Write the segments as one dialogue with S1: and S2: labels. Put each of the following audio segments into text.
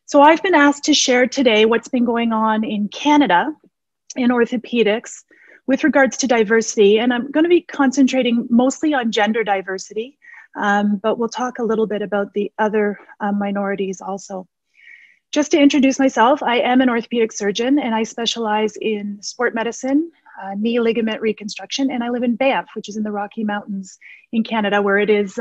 S1: So I've been asked to share today what's been going on in Canada in orthopedics with regards to diversity. And I'm going to be concentrating mostly on gender diversity, but we'll talk a little bit about the other minorities also. Just to introduce myself, I am an orthopedic surgeon and I specialize in sport medicine, knee ligament reconstruction, and I live in Banff, which is in the Rocky Mountains in Canada, where it is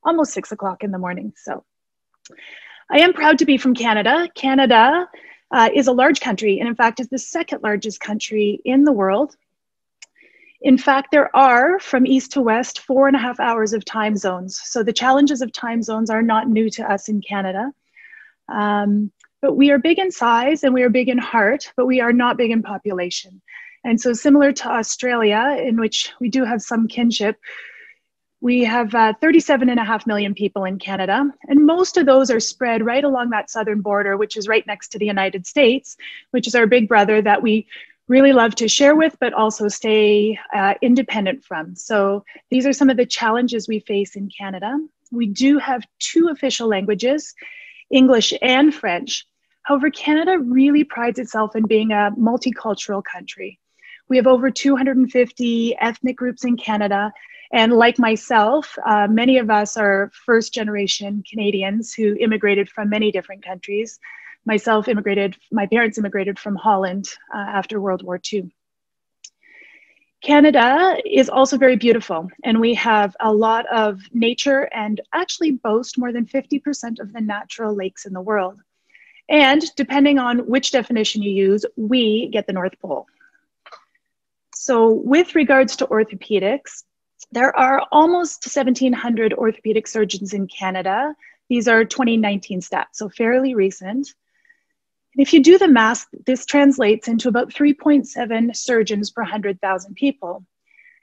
S1: almost 6 o'clock in the morning. So I am proud to be from Canada. Canada is a large country, and in fact is the second largest country in the world. In fact, there are, from east to west, 4.5 hours of time zones. So the challenges of time zones are not new to us in Canada. But we are big in size and we are big in heart, but we are not big in population. And so similar to Australia, in which we do have some kinship, we have 37.5 million people in Canada, and most of those are spread right along that southern border, which is right next to the United States, which is our big brother that we really love to share with, but also stay independent from. So these are some of the challenges we face in Canada. We do have 2 official languages, English and French. However, Canada really prides itself in being a multicultural country. We have over 250 ethnic groups in Canada. And like myself, many of us are first-generation Canadians who immigrated from many different countries. My parents immigrated from Holland after World War II. Canada is also very beautiful, and we have a lot of nature and actually boast more than 50% of the natural lakes in the world. And depending on which definition you use, we get the North Pole. So with regards to orthopedics, there are almost 1,700 orthopedic surgeons in Canada. These are 2019 stats, so fairly recent. And if you do the math, this translates into about 3.7 surgeons per 100,000 people.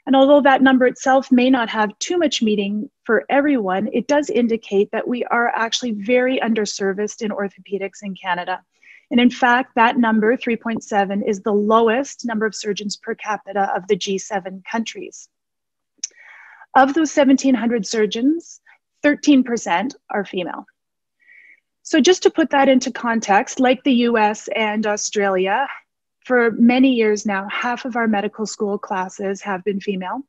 S1: And although that number itself may not have too much meaning for everyone, it does indicate that we are actually very underserviced in orthopedics in Canada. And in fact, that number, 3.7, is the lowest number of surgeons per capita of the G7 countries. Of those 1,700 surgeons, 13% are female. So just to put that into context, like the US and Australia, for many years now, half of our medical school classes have been female.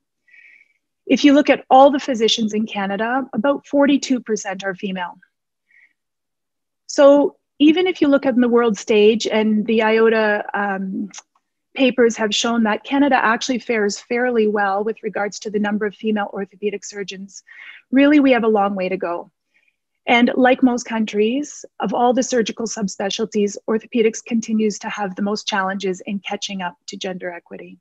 S1: If you look at all the physicians in Canada, about 42% are female. So even if you look at the world stage, and the IOTA papers have shown that Canada actually fares fairly well with regards to the number of female orthopedic surgeons, really we have a long way to go. And like most countries, of all the surgical subspecialties, orthopedics continues to have the most challenges in catching up to gender equity.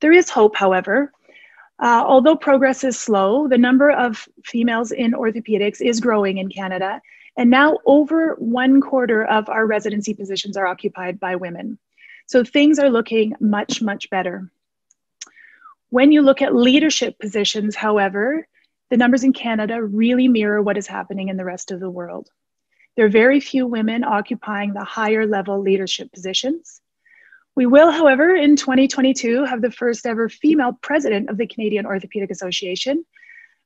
S1: There is hope, however. Although progress is slow, the number of females in orthopedics is growing in Canada, and now over 1/4 of our residency positions are occupied by women. So things are looking much, much better. When you look at leadership positions, however, the numbers in Canada really mirror what is happening in the rest of the world. There are very few women occupying the higher level leadership positions. We will, however, in 2022, have the first ever female president of the Canadian Orthopaedic Association.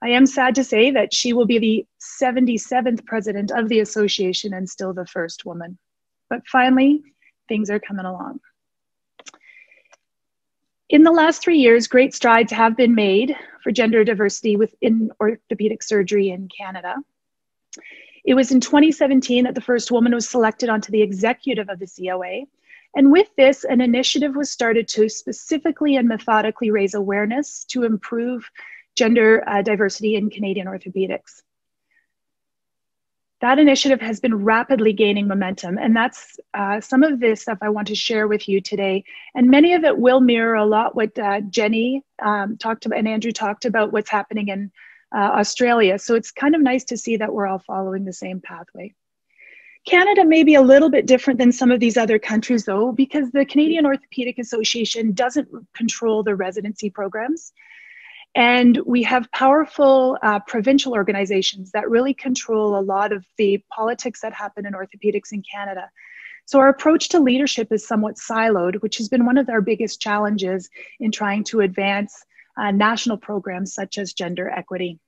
S1: I am sad to say that she will be the 77th president of the association and still the first woman. But finally, things are coming along. In the last 3 years, great strides have been made for gender diversity within orthopedic surgery in Canada. It was in 2017 that the first woman was selected onto the executive of the COA. And with this, an initiative was started to specifically and methodically raise awareness to improve gender diversity in Canadian orthopedics. That initiative has been rapidly gaining momentum, and that's some of this stuff I want to share with you today. And many of it will mirror a lot what Jenny talked about and Andrew talked about what's happening in Australia. So it's kind of nice to see that we're all following the same pathway. Canada may be a little bit different than some of these other countries though, because the Canadian Orthopaedic Association doesn't control the residency programs. And we have powerful provincial organizations that really control a lot of the politics that happen in orthopedics in Canada. So our approach to leadership is somewhat siloed, which has been one of our biggest challenges in trying to advance national programs such as gender equity.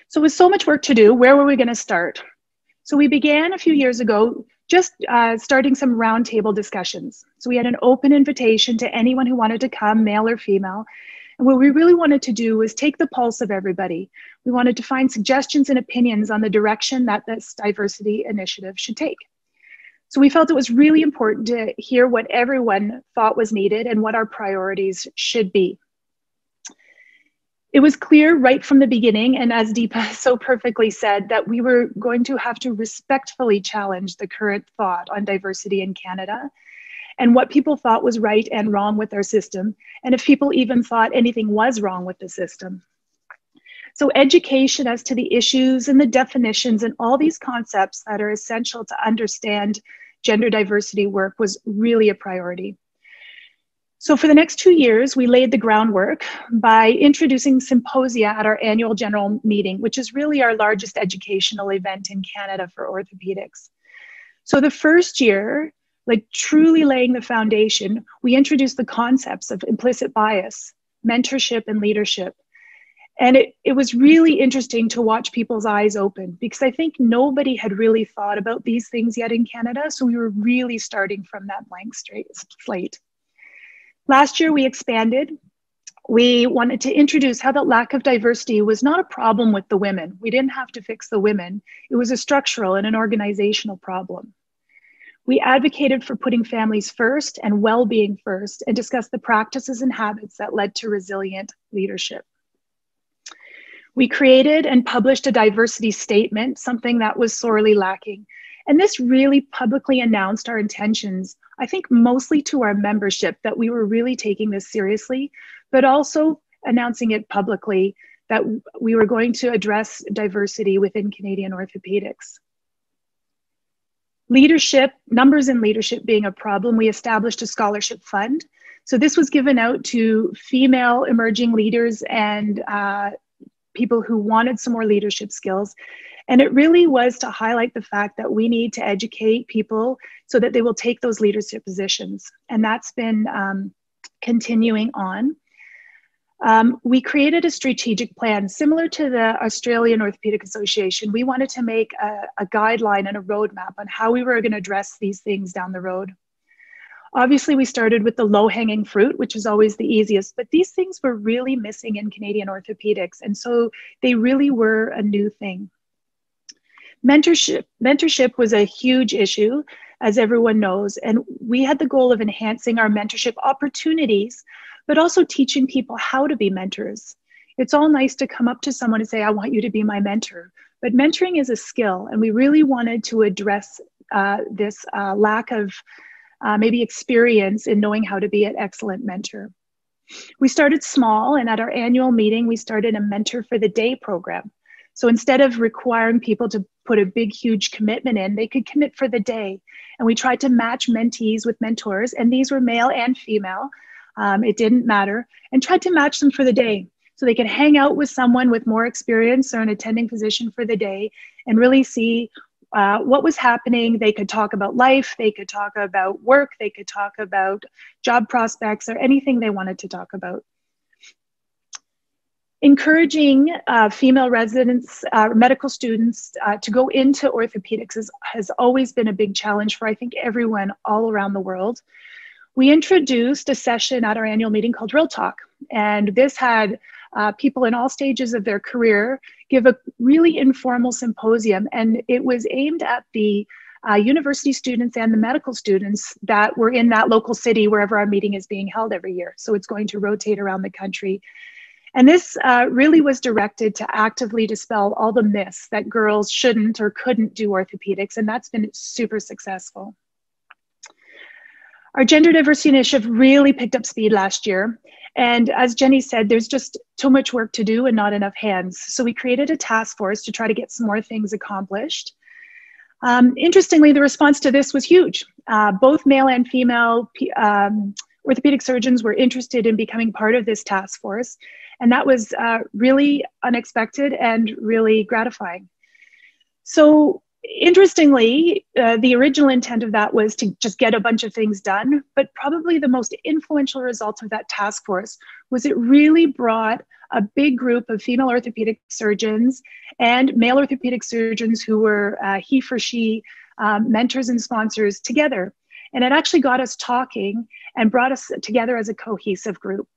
S1: So with so much work to do, where were we going to start? So we began a few years ago just starting some roundtable discussions. So we had an open invitation to anyone who wanted to come, male or female. And what we really wanted to do was take the pulse of everybody. We wanted to find suggestions and opinions on the direction that this diversity initiative should take. So we felt it was really important to hear what everyone thought was needed and what our priorities should be. It was clear right from the beginning, and as Deepa so perfectly said, that we were going to have to respectfully challenge the current thought on diversity in Canada and what people thought was right and wrong with our system, and if people even thought anything was wrong with the system. So education as to the issues and the definitions and all these concepts that are essential to understand gender diversity work was really a priority. So for the next 2 years, we laid the groundwork by introducing symposia at our annual general meeting, which is really our largest educational event in Canada for orthopedics. So the first year, like truly laying the foundation, we introduced the concepts of implicit bias, mentorship, and leadership. And it was really interesting to watch people's eyes open because I think nobody had really thought about these things yet in Canada. So we were really starting from that blank slate. Last year, we expanded. We wanted to introduce how the lack of diversity was not a problem with the women. We didn't have to fix the women. It was a structural and an organizational problem. We advocated for putting families first and well-being first and discussed the practices and habits that led to resilient leadership. We created and published a diversity statement, something that was sorely lacking. And this really publicly announced our intentions, I think mostly to our membership, that we were really taking this seriously, but also announcing it publicly that we were going to address diversity within Canadian orthopedics. Leadership, numbers in leadership being a problem, we established a scholarship fund. So this was given out to female emerging leaders and people who wanted some more leadership skills. And it really was to highlight the fact that we need to educate people so that they will take those leadership positions. And that's been continuing on. We created a strategic plan similar to the Australian Orthopaedic Association. We wanted to make a guideline and a roadmap on how we were going to address these things down the road. Obviously, we started with the low-hanging fruit, which is always the easiest, but these things were really missing in Canadian orthopedics. And so they really were a new thing. Mentorship was a huge issue, as everyone knows, and we had the goal of enhancing our mentorship opportunities, but also teaching people how to be mentors. It's all nice to come up to someone and say, I want you to be my mentor, but mentoring is a skill, and we really wanted to address this lack of maybe experience in knowing how to be an excellent mentor. We started small, and at our annual meeting, we started a Mentor for the Day program. So instead of requiring people to put a big, huge commitment in, they could commit for the day. And we tried to match mentees with mentors, and these were male and female. It didn't matter, and tried to match them for the day. So they could hang out with someone with more experience or an attending physician for the day and really see what was happening. They could talk about life, they could talk about work, they could talk about job prospects or anything they wanted to talk about. Encouraging female residents, medical students to go into orthopedics has always been a big challenge for, I think, everyone all around the world. We introduced a session at our annual meeting called Real Talk, and this had people in all stages of their career give a really informal symposium, and it was aimed at the university students and the medical students that were in that local city wherever our meeting is being held every year. So it's going to rotate around the country. And this really was directed to actively dispel all the myths that girls shouldn't or couldn't do orthopedics, and that's been super successful. Our gender diversity initiative really picked up speed last year. And as Jenny said, there's just too much work to do and not enough hands. So we created a task force to try to get some more things accomplished. Interestingly, the response to this was huge. Both male and female orthopedic surgeons were interested in becoming part of this task force. And that was really unexpected and really gratifying. So Interestingly, the original intent of that was to just get a bunch of things done, but probably the most influential result of that task force was it really brought a big group of female orthopedic surgeons and male orthopedic surgeons who were he for she mentors and sponsors together. And it actually got us talking and brought us together as a cohesive group.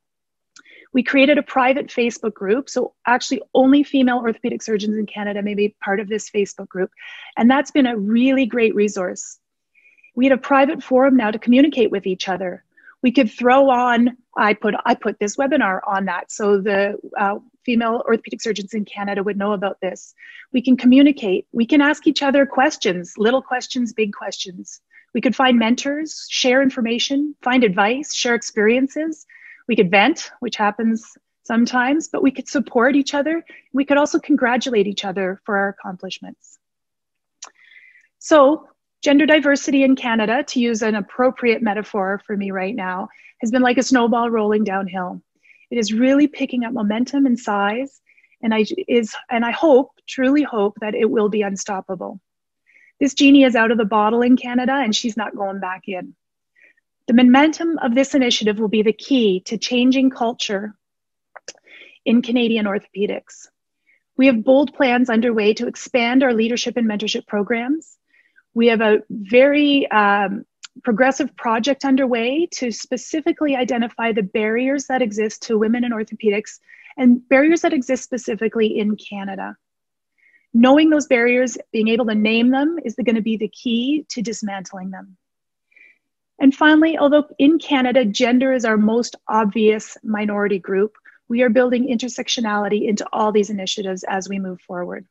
S1: We created a private Facebook group. So actually only female orthopedic surgeons in Canada may be part of this Facebook group. And that's been a really great resource. We had a private forum now to communicate with each other. We could throw on, I put this webinar on that. So the female orthopedic surgeons in Canada would know about this. We can communicate. We can ask each other questions, little questions, big questions. We could find mentors, share information, find advice, share experiences. We could vent, which happens sometimes, but we could support each other. We could also congratulate each other for our accomplishments. So gender diversity in Canada, to use an appropriate metaphor for me right now, has been like a snowball rolling downhill. It is really picking up momentum and size, and I hope, truly hope, that it will be unstoppable. This genie is out of the bottle in Canada, and she's not going back in. The momentum of this initiative will be the key to changing culture in Canadian orthopedics. We have bold plans underway to expand our leadership and mentorship programs. We have a very progressive project underway to specifically identify the barriers that exist to women in orthopedics and barriers that exist specifically in Canada. Knowing those barriers, being able to name them, is going to be the key to dismantling them. And finally, although in Canada, gender is our most obvious minority group, we are building intersectionality into all these initiatives as we move forward.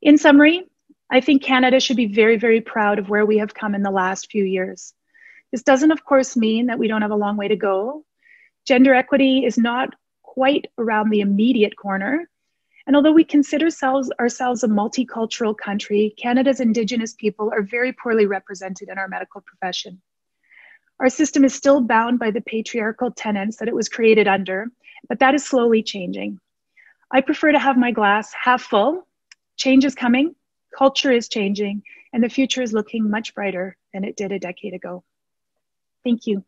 S1: In summary, I think Canada should be very, very proud of where we have come in the last few years. This doesn't, of course, mean that we don't have a long way to go. Gender equity is not quite around the immediate corner. And although we consider ourselves a multicultural country, Canada's Indigenous people are very poorly represented in our medical profession. Our system is still bound by the patriarchal tenets that it was created under, but that is slowly changing. I prefer to have my glass half full. Change is coming, culture is changing, and the future is looking much brighter than it did a decade ago. Thank you.